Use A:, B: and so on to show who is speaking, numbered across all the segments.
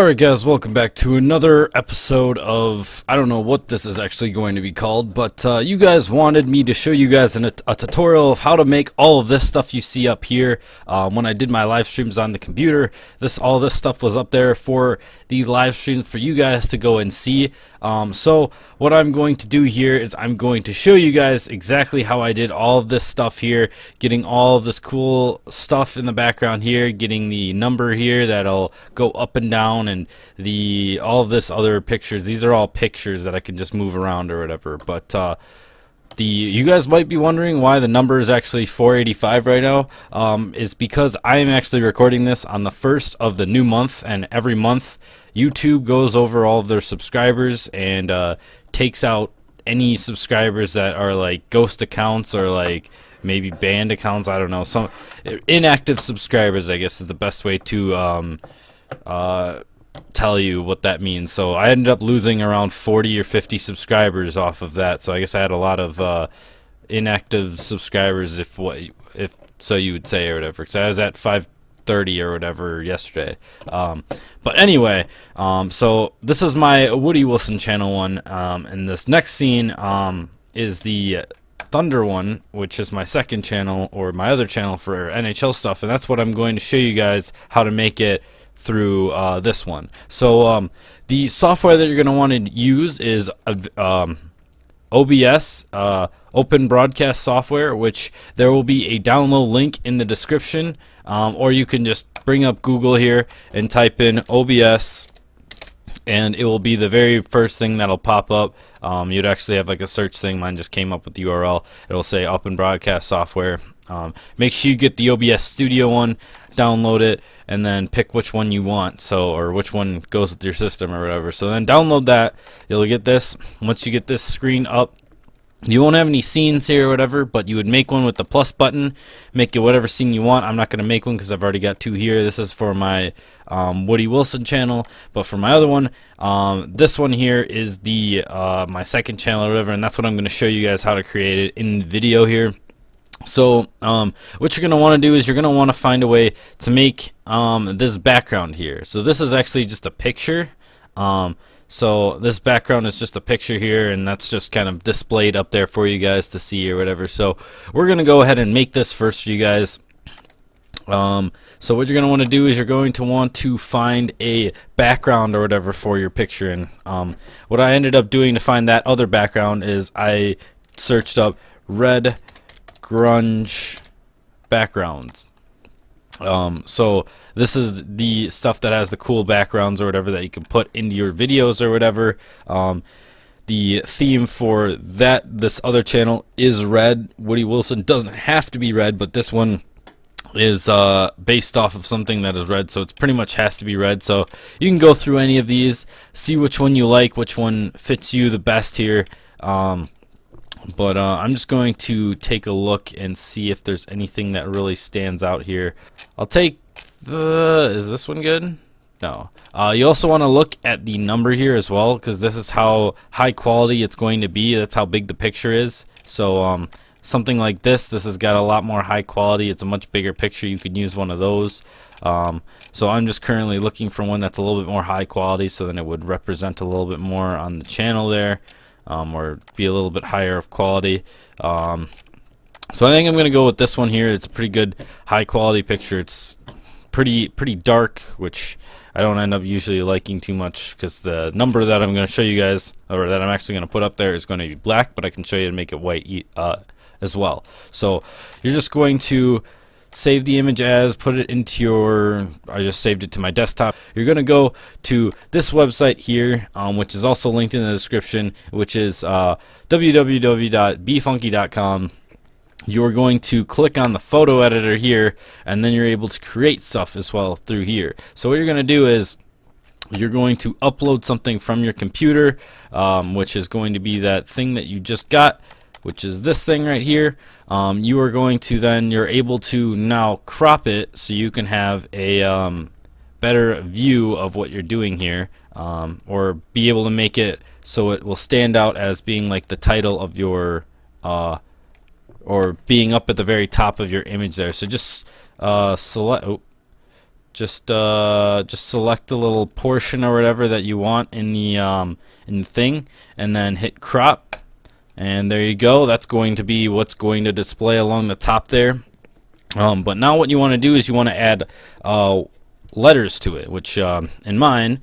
A: Alright guys, welcome back to another episode of, I don't know what this is actually going to be called, but you guys wanted me to show you guys a tutorial of how to make all of this stuff you see up here. When I did my live streams on the computer, all this stuff was up there for the live streams for you guys to go and see. So what I'm going to do here is I'm going to show you guys exactly how I did all of this stuff here, getting all of this cool stuff in the background here, getting the number here that'll go up and down, and all of this other pictures. These are all pictures that I can just move around or whatever. But you guys might be wondering why the number is actually 485 right now. Is because I am actually recording this on the first of the new month, and every month YouTube goes over all of their subscribers and takes out any subscribers that are like ghost accounts or like maybe banned accounts. I don't know, some inactive subscribers, I guess, is the best way to tell you what that means. So I ended up losing around 40 or 50 subscribers off of that. So I guess I had a lot of inactive subscribers, if so you would say, or whatever. So I was at 530 or whatever yesterday. But anyway, so this is my Woody Wilson channel one, and this next scene is the Thunder one, which is my second channel, or my other channel for NHL stuff, and that's what I'm going to show you guys how to make it through this one. So the software that you're going to want to use is OBS, Open Broadcast Software, which there will be a download link in the description, or you can just bring up Google here and type in OBS, and it will be the very first thing that'll pop up. You'd actually have like a search thing. Mine just came up with the URL. It'll say Open Broadcast Software. Make sure you get the OBS Studio one, download it, and then pick which one you want, or which one goes with your system or whatever. So then download that. You'll get this. Once you get this screen up, you won't have any scenes here or whatever, but you would make one with the plus button, make it whatever scene you want. I'm not going to make one because I've already got two here. This is for my Woody Wilson channel, but for my other one, this one here is the my second channel or whatever, and that's what I'm going to show you guys how to create it in video here. So what you're going to want to do is you're going to want to find a way to make this background here. So this is actually just a picture. So this background is just a picture here, and that's just kind of displayed up there for you guys to see or whatever. So we're going to go ahead and make this first for you guys. So what you're going to want to do is you're going to want to find a background or whatever for your picture. And what I ended up doing to find that other background is I searched up red grunge backgrounds. So this is the stuff that has the cool backgrounds or whatever that you can put into your videos or whatever. The theme for this other channel is red. Woody Wilson doesn't have to be red, but this one is based off of something that is red, so it pretty much has to be red. So you can go through any of these, see which one you like, which one fits you the best here. But I'm just going to take a look and see if there's anything that really stands out here. I'll take is this one good? No. You also want to look at the number here as well, because this is how high quality it's going to be. That's how big the picture is. So something like this has got a lot more high quality. It's a much bigger picture. You could use one of those. So I'm just currently looking for one that's a little bit more high quality, so then it would represent a little bit more on the channel there. Or be a little bit higher of quality. So I think I'm going to go with this one here. It's a pretty good high quality picture. It's pretty dark, which I don't end up usually liking too much, because the number that I'm going to show you guys, or that I'm actually going to put up there, is going to be black, but I can show you to make it white as well. So you're just going to save the image as, put it into your, I just saved it to my desktop. You're going to go to this website here, which is also linked in the description, which is www.bfunky.com. You're going to click on the photo editor here, and then you're able to create stuff as well through here. So what you're going to do is you're going to upload something from your computer, which is going to be that thing that you just got, which is this thing right here. You are going to you're able to now crop it so you can have a better view of what you're doing here, or be able to make it so it will stand out as being like the title of your or being up at the very top of your image there. So just select just select a little portion or whatever that you want in the thing, and then hit crop, and there you go. That's going to be what's going to display along the top there. But now what you want to do is you want to add letters to it, which in mine,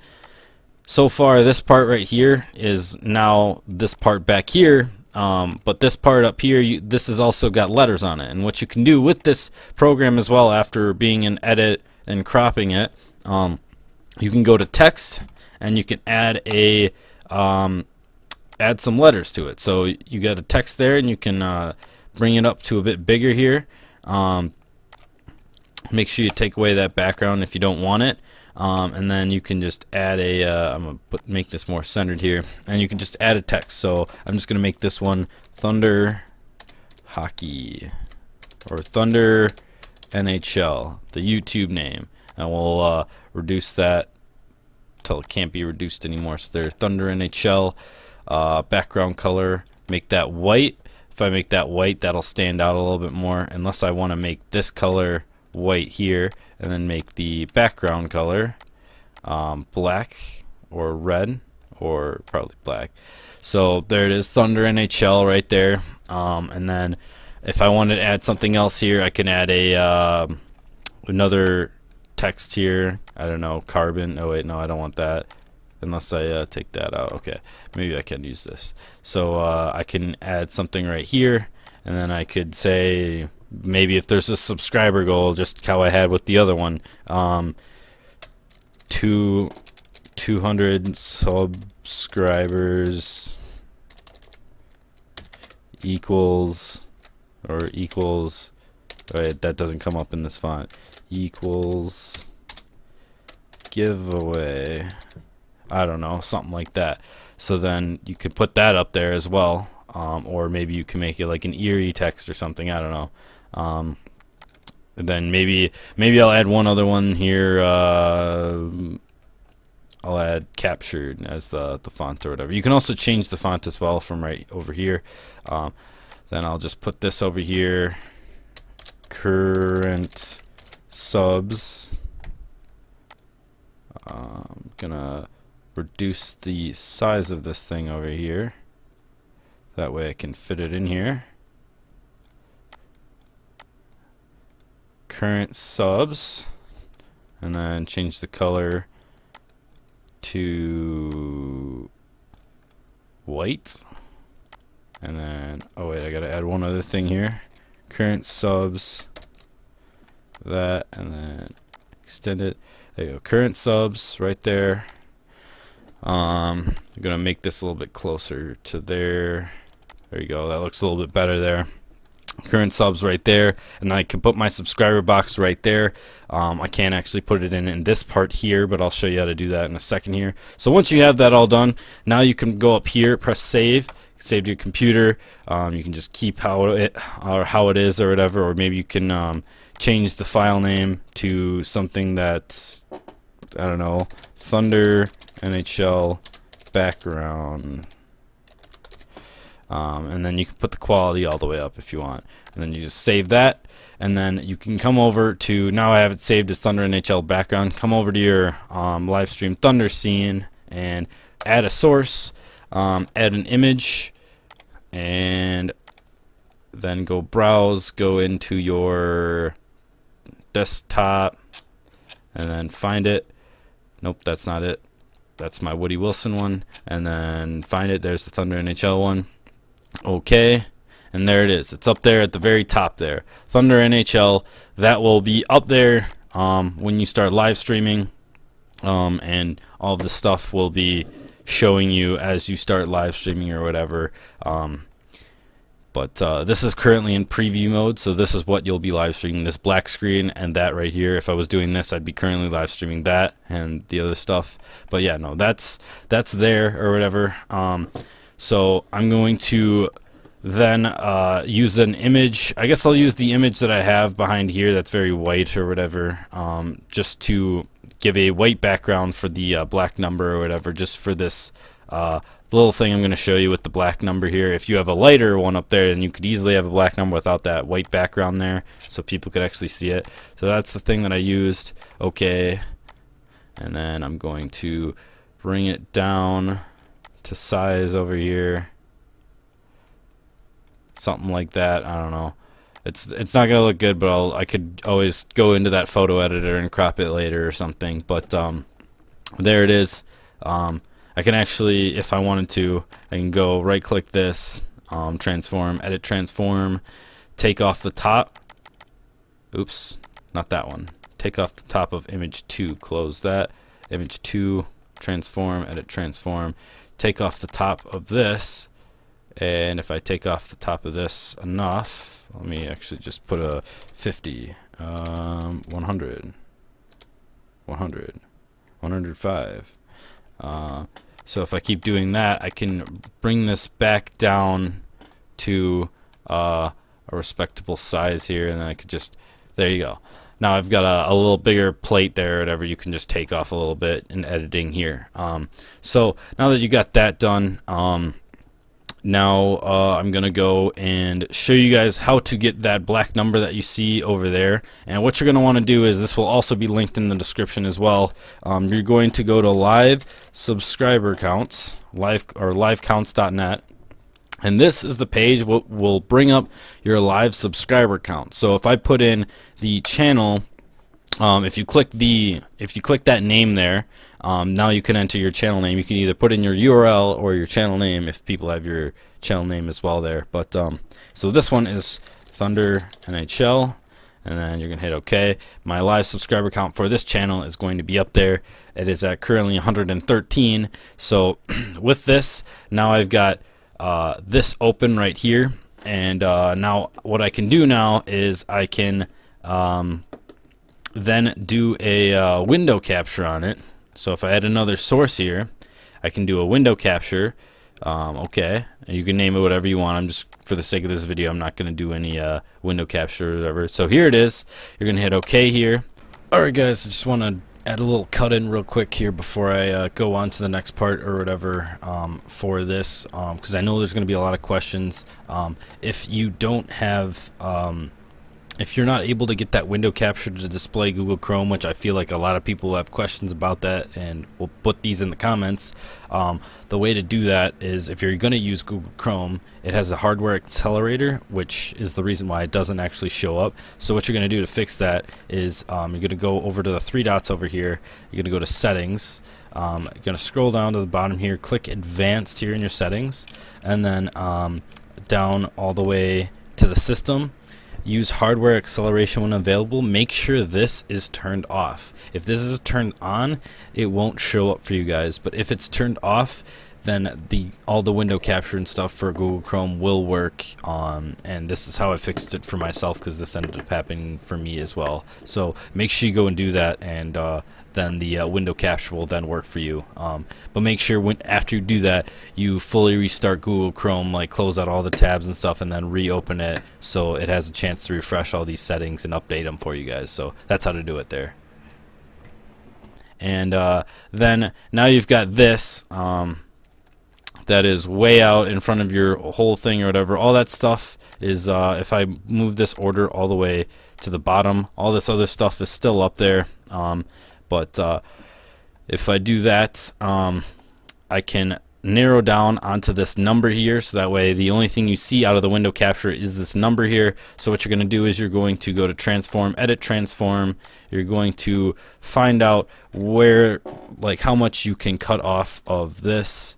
A: so far this part right here is now this part back here. But this part up here, this has also got letters on it. And what you can do with this program as well, after being in edit and cropping it, you can go to text and you can add add some letters to it. So you got a text there, and you can bring it up to a bit bigger here. Make sure you take away that background if you don't want it. And then you can just add I'm going to make this more centered here, and you can just add a text. So I'm just going to make this one Thunder Hockey, or Thunder NHL, the YouTube name, and we'll reduce that until it can't be reduced anymore. So there's Thunder NHL. Background color, make that white. If I make that white, that'll stand out a little bit more, unless I want to make this color white here, and then make the background color black or red, or probably black. So there it is, Thunder NHL right there. And then if I wanted to add something else here, I can add another text here. I don't know, carbon. Oh wait, no, I don't want that, unless I take that out. Okay, maybe I can use this. So I can add something right here, and then I could say, maybe if there's a subscriber goal, just how I had with the other one, 200 subscribers equals, right, that doesn't come up in this font, equals giveaway. I don't know, something like that. So then you could put that up there as well, or maybe you can make it like an eerie text or something. I don't know. And then maybe I'll add one other one here. I'll add captured as the font or whatever. You can also change the font as well from right over here. Then I'll just put this over here. Current subs. I'm gonna reduce the size of this thing over here. That way I can fit it in here. Current subs, and then change the color to white. And then, oh wait, I gotta add one other thing here. Current subs, that, and then extend it. There you go, current subs right there. I'm gonna make this a little bit closer to there. There you go, that looks a little bit better there. Current subs right there, and I can put my subscriber box right there. I can't actually put it in this part here, but I'll show you how to do that in a second here. So once you have that all done, now you can go up here, press save, save to your computer. You can just keep how it is or whatever, or maybe you can change the file name to something that's, I don't know, Thunder NHL background. And then you can put the quality all the way up if you want, and then you just save that, and then you can come over to, now I have it saved as Thunder NHL background, come over to your live stream Thunder scene and add a source, add an image, and then go browse, go into your desktop, and then find it. Nope, that's not it, that's my Woody Wilson one. And then find it, there's the Thunder NHL one. Okay, and there it is. It's up there at the very top there. Thunder NHL. That will be up there when you start live streaming, and all of the stuff will be showing you as you start live streaming or whatever. But this is currently in preview mode, so this is what you'll be live streaming, this black screen and that right here. If I was doing this, I'd be currently live streaming that and the other stuff. But yeah, no, that's there or whatever. So I'm going to then use an image. I guess I'll use the image that I have behind here that's very white or whatever, just to give a white background for the black number or whatever, just for this The little thing I'm going to show you with the black number here, if you have a lighter one up there, then you could easily have a black number without that white background there, so people could actually see it. So that's the thing that I used. Okay, and then I'm going to bring it down to size over here, something like that. I don't know. It's not gonna look good, but I could always go into that photo editor and crop it later or something. But there it is. I can actually, if I wanted to, I can go right click this, transform, edit transform, take off the top. Oops, not that one. Take off the top of image 2, close that. Image 2, transform, edit transform, take off the top of this, and if I take off the top of this enough, let me actually just put a 50, 100, 100, 105. So if I keep doing that, I can bring this back down to a respectable size here, and then I could just, there you go. Now I've got a little bigger plate there or whatever. You can just take off a little bit in editing here. So now that you got that done, now I'm gonna go and show you guys how to get that black number that you see over there. And what you're gonna want to do is, this will also be linked in the description as well. You're going to go to live subscriber counts, livecounts.net, and this is the page will bring up your live subscriber count. So if I put in the channel, if you click that name there, now you can enter your channel name. You can either put in your URL or your channel name if people have your channel name as well there. But so this one is Thunder NHL, and then you're gonna hit OK. My live subscriber count for this channel is going to be up there. It is at currently 113. So with this, now I've got this open right here, and now what I can do now is I can then do a window capture on it. So if I add another source here, I can do a window capture. Okay, and you can name it whatever you want. I'm just, for the sake of this video, I'm not going to do any window capture or whatever. So here it is. You're going to hit OK here. Alright guys, I just want to add a little cut in real quick here before I go on to the next part or whatever for this, because I know there's going to be a lot of questions. If you don't have if you're not able to get that window capture to display Google Chrome, which I feel like a lot of people have questions about that, and we'll put these in the comments, the way to do that is, if you're going to use Google Chrome, it has a hardware accelerator, which is the reason why it doesn't actually show up. So what you're going to do to fix that is you're going to go over to the three dots over here. You're going to go to settings. You're going to scroll down to the bottom here, click advanced here in your settings, and then down all the way to the system. Use hardware acceleration when available. Make sure this is turned off. If this is turned on, it won't show up for you guys, but if it's turned off, then all the window capture and stuff for Google Chrome will work. And this is how I fixed it for myself, because this ended up happening for me as well. So make sure you go and do that, and then the window capture will then work for you. But make sure after you do that, you fully restart Google Chrome, like close out all the tabs and stuff, and then reopen it so it has a chance to refresh all these settings and update them for you guys. So that's how to do it there. And then now you've got this that is way out in front of your whole thing or whatever. All that stuff is, if I move this order all the way to the bottom, all this other stuff is still up there. But if I do that, I can narrow down onto this number here, so that way the only thing you see out of the window capture is this number here. So what you're going to do is you're going to go to transform, edit transform. You're going to find out where, like, how much you can cut off of this.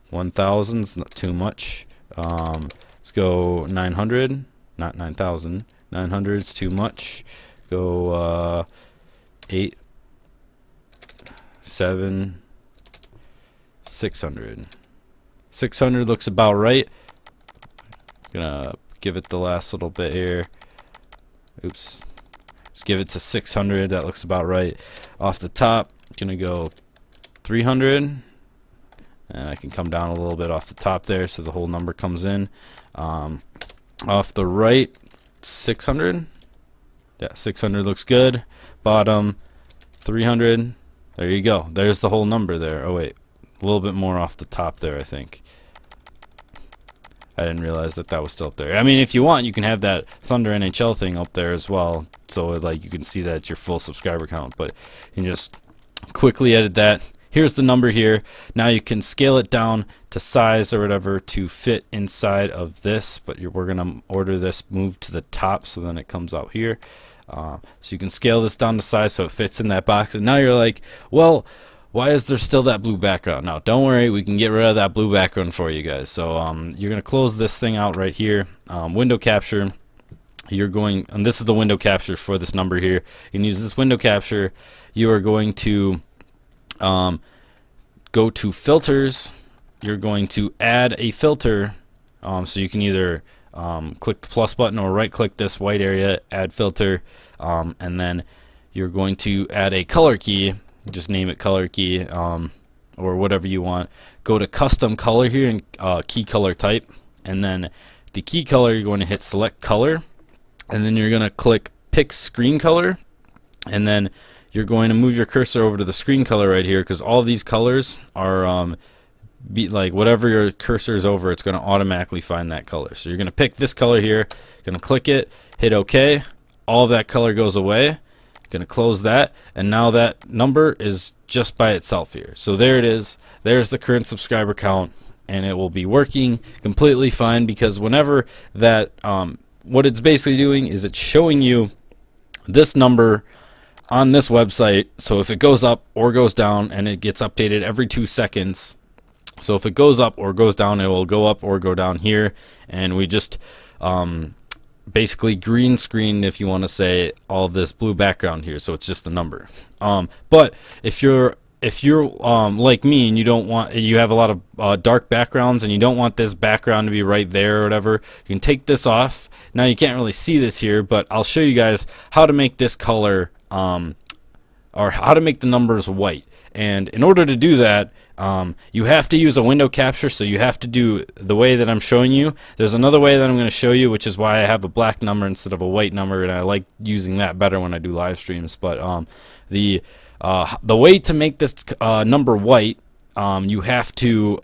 A: 1,000 is not too much. Let's go 900, not 9,000. 900 is too much. Go 8, 7, 600. 600 looks about right. Gonna give it the last little bit here. Oops. Let's give it to 600. That looks about right. Off the top, gonna go 300. And I can come down a little bit off the top there so the whole number comes in. Off the right, 600. Yeah, 600 looks good. Bottom, 300. There you go. There's the whole number there. Oh wait, A little bit more off the top there, I think. I didn't realize that that was still up there. I mean, if you want, you can have that Thunder NHL thing up there as well, so like you can see that it's your full subscriber count. But you can just quickly edit that. Here's the number here. Now you can scale it down to size or whatever to fit inside of this. But we're gonna order this move to the top, so then it comes out here. So you can scale this down to size so it fits in that box. And now you're like, well, why is there still that blue background? Now, don't worry, we can get rid of that blue background for you guys. So you're going to close this thing out right here. Window capture. You're going, and this is the window capture for this number here. You can use this window capture. You are going to go to filters. You're going to add a filter. So you can either click the plus button or right click this white area, add filter, and then you're going to add a color key. Just name it color key, or whatever you want. Go to custom color here and key color type, and then the key color, you're going to hit select color, and then you're going to click pick screen color, and then you're going to move your cursor over to the screen color right here, because all these colors are like whatever your cursor is over, it's going to automatically find that color. So you're going to pick this color here, going to click it, hit OK, all that color goes away. Gonna close that, and now that number is just by itself here. So there it is. There's the current subscriber count, and it will be working completely fine, because whenever that what it's basically doing is it's showing you this number on this website. So if it goes up or goes down, and it gets updated every 2 seconds. So if it goes up or goes down, it will go up or go down here, and we just basically green screen, if you want to say, all this blue background here, so it's just a number. But if you're like me and you have a lot of dark backgrounds and you don't want this background to be right there or whatever, you can take this off. Now you can't really see this here, but I'll show you guys how to make this color or how to make the numbers white. And in order to do that, you have to use a window capture, so you have to do the way that I'm showing you. There's another way that I'm going to show you, which is why I have a black number instead of a white number, and I like using that better when I do live streams. But the way to make this number white, you have to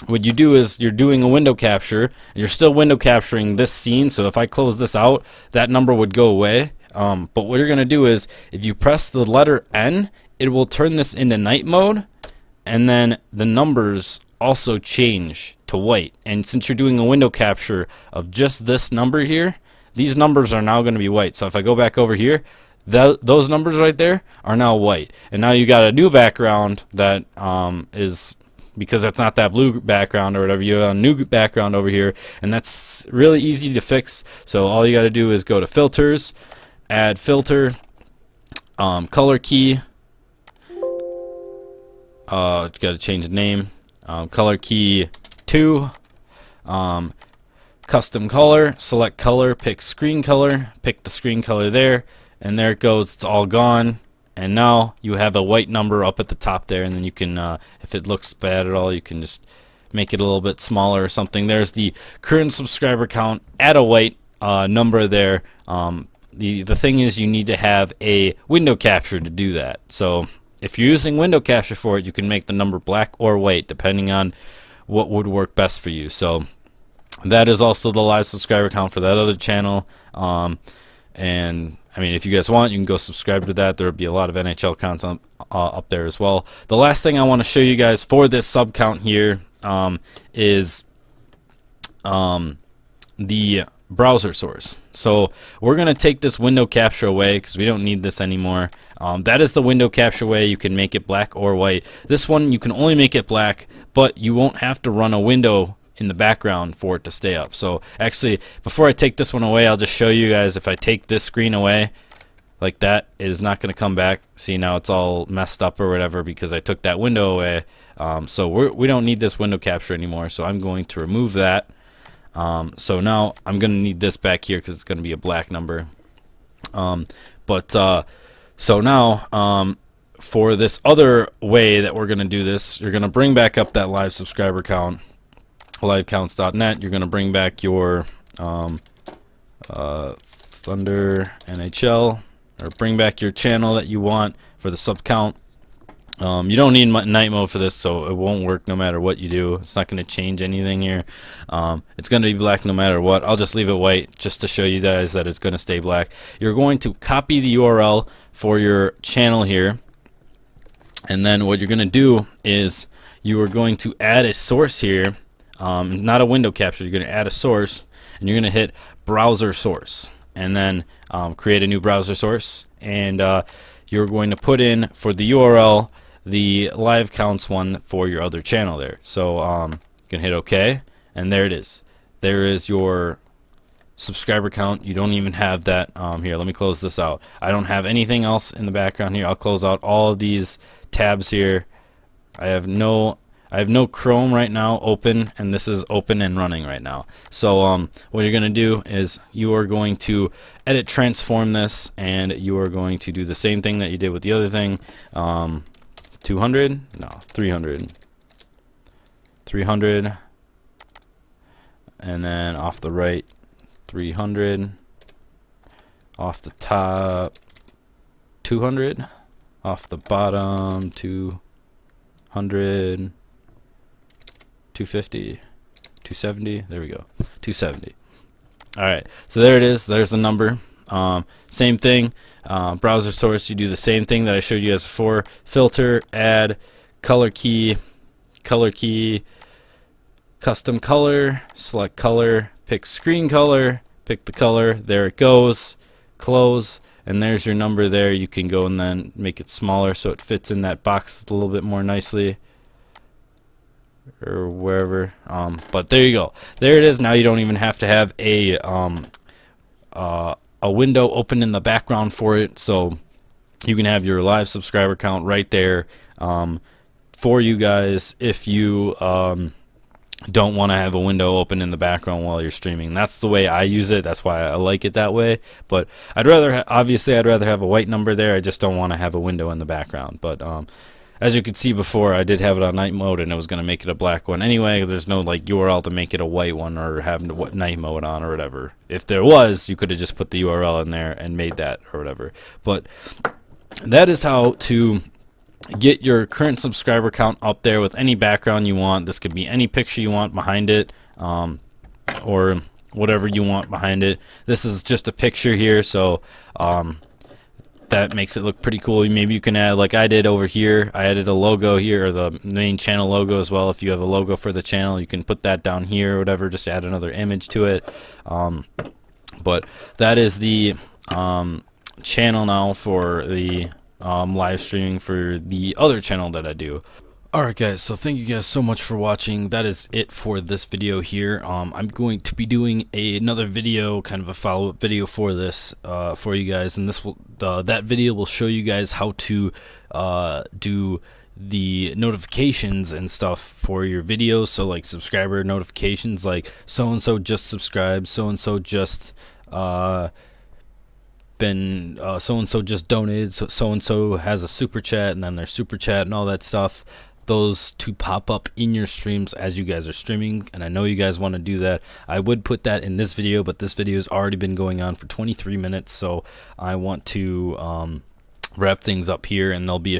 A: what you do is you're doing a window capture, and you're still window capturing this scene. So if I close this out, that number would go away. But what you're going to do is if you press the letter N, it will turn this into night mode, and then the numbers also change to white. And since you're doing a window capture of just this number here, these numbers are now going to be white. So if I go back over here, those numbers right there are now white. And now you got a new background that is, because that's not that blue background or whatever, you have a new background over here, and that's really easy to fix. So all you got to do is go to filters, add filter, color key. Got to change the name. Color key 2. Custom color. Select color. Pick screen color. Pick the screen color there, and there it goes. It's all gone. And now you have a white number up at the top there, and then you can, if it looks bad at all, you can just make it a little bit smaller or something. There's the current subscriber count. Add a white number there. The thing is, you need to have a window capture to do that. So if you're using window capture for it, you can make the number black or white depending on what would work best for you. So that is also the live subscriber count for that other channel. And I mean, if you guys want, you can go subscribe to that. There will be a lot of NHL content up there as well. The last thing I want to show you guys for this sub count here is the browser source. So we're going to take this window capture away because we don't need this anymore. That is the window capture way. You can make it black or white. This one you can only make it black, but you won't have to run a window in the background for it to stay up. So actually, before I take this one away, I'll just show you guys. If I take this screen away like that, it is not going to come back. See, now it's all messed up or whatever because I took that window away. So we don't need this window capture anymore, so I'm going to remove that. So now I'm going to need this back here because it's going to be a black number. So now for this other way that we're going to do this, you're going to bring back up that live subscriber count, livecounts.net. You're going to bring back your Thunder NHL, or bring back your channel that you want for the sub count. You don't need night mode for this, so it won't work no matter what you do. It's not going to change anything here. It's going to be black no matter what. I'll just leave it white just to show you guys that it's going to stay black. You're going to copy the URL for your channel here, and then what you're going to do is you are going to add a source here, not a window capture. You're going to add a source, and you're going to hit browser source, and then create a new browser source, and you're going to put in for the URL the live counts one for your other channel there. So you can hit OK, and there it is. There is your subscriber count. You don't even have that here. Let me close this out. I don't have anything else in the background here. I'll close out all of these tabs here. I have no Chrome right now open, and this is open and running right now. So what you're going to do is you are going to edit transform this, and you are going to do the same thing that you did with the other thing. 200, no, 300, 300, and then off the right 300, off the top 200, off the bottom 200, 250, 270, there we go, 270. Alright, so there it is. There's the number. Same thing, browser source, you do the same thing that I showed you guys before. Filter, add, color key, custom color, select color, pick screen color, pick the color, there it goes, close, and there's your number there. You can go and then make it smaller so it fits in that box a little bit more nicely, or wherever, but there you go. There it is. Now you don't even have to have a window open in the background for it, so you can have your live subscriber count right there for you guys if you don't want to have a window open in the background while you're streaming. That's the way I use it. That's why I like it that way. But I'd rather obviously I'd rather have a white number there. I just don't want to have a window in the background. But as you could see before, I did have it on night mode, and it was going to make it a black one anyway. There's no like URL to make it a white one or having to night mode on or whatever. If there was, you could have just put the URL in there and made that or whatever. But that is how to get your current subscriber count up there with any background you want. This could be any picture you want behind it, or whatever you want behind it. This is just a picture here, so that makes it look pretty cool. Maybe you can add, like I did over here, I added a logo here, or the main channel logo as well. If you have a logo for the channel, you can put that down here or whatever, just add another image to it. But that is the channel now for the live streaming for the other channel that I do. Alright guys, so thank you guys so much for watching. That is it for this video here. I'm going to be doing another video, kind of a follow-up video for this, for you guys, and this will that video will show you guys how to do the notifications and stuff for your videos. So like subscriber notifications, like so and so just subscribed, so and so just been so and so just donated, so and so has a super chat, and then their super chat and all that stuff. Those to pop up in your streams as you guys are streaming, and I know you guys want to do that. I would put that in this video, but this video has already been going on for 23 minutes, so I want to wrap things up here, and there'll be a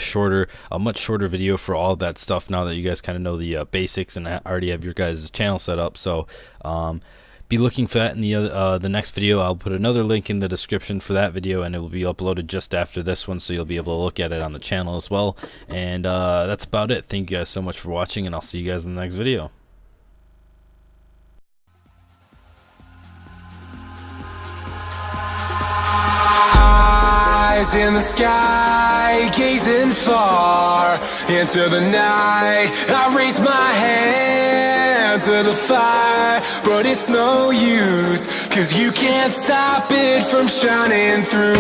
A: much shorter video for all of that stuff now that you guys kind of know the basics and already have your guys' channel set up. So be looking for that in the next video. I'll put another link in the description for that video, and it will be uploaded just after this one, so you'll be able to look at it on the channel as well. And that's about it. Thank you guys so much for watching, and I'll see you guys in the next video.
B: Eyes in the sky, gazing far into the night. I raise my hand to the fire, but it's no use, 'cause you can't stop it from shining through.